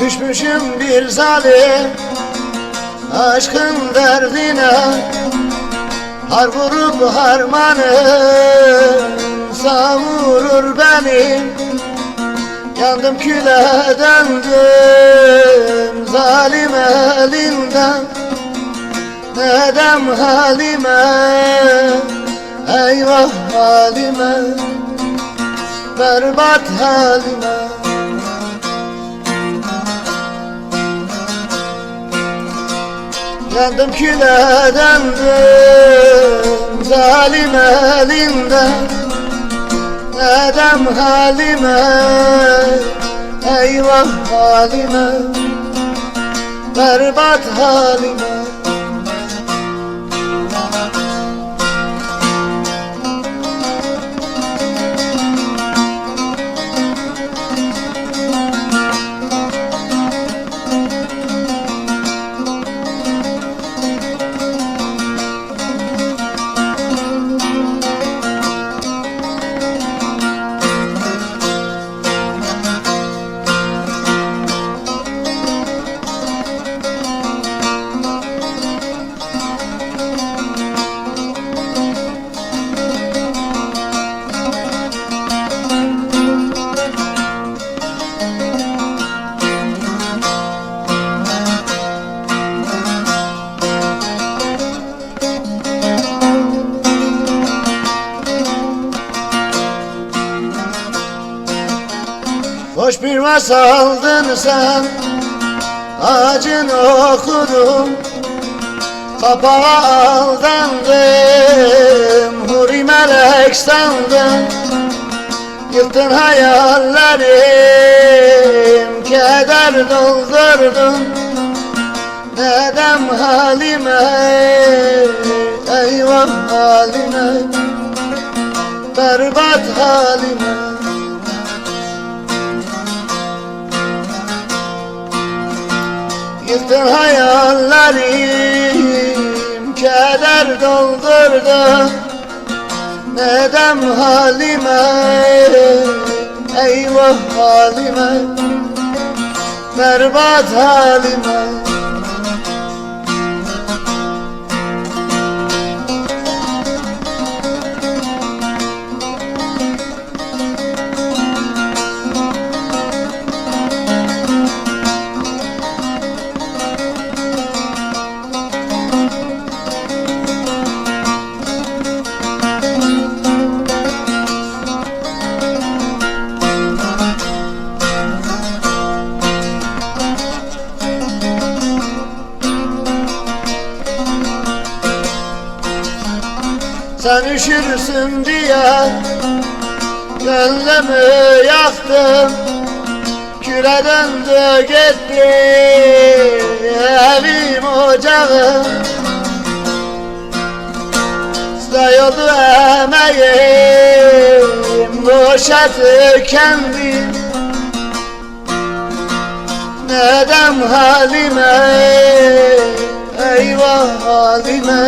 Düşmüşüm bir zalim aşkın derdine, har vurup harmanı savurur beni. Yandım küle döndüm zalim elinden, nedem halime, eyvah halime, berbat halime. Yandım küle döndüm zalim elinden, nedem halime, eyvah halime, berbat halime. Hoş bir masaldın sen, acın okudum, kapağa aldandım, huri melek sandım. Yıktın hayallerim, keder doldurdun, nedem halime, eyvah halime, berbat halime. Yıktın hayallerim, keder doldurdu, nedem halime, eyvah halime, berbat halime. Sen üşürsün diye gönlümü yaktım, küre döndü gitti evim ocağım. Sayıldı emeğim, boşa tükendi, nedem halime, eyvah halime,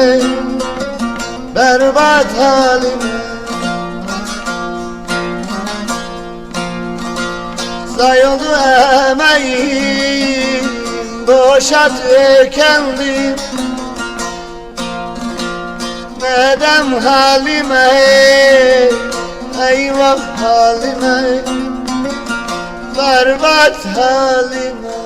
berbat halime. Sayıldı emeğim, boşa tükendi, nedem halime, eyvah halime, berbat halime.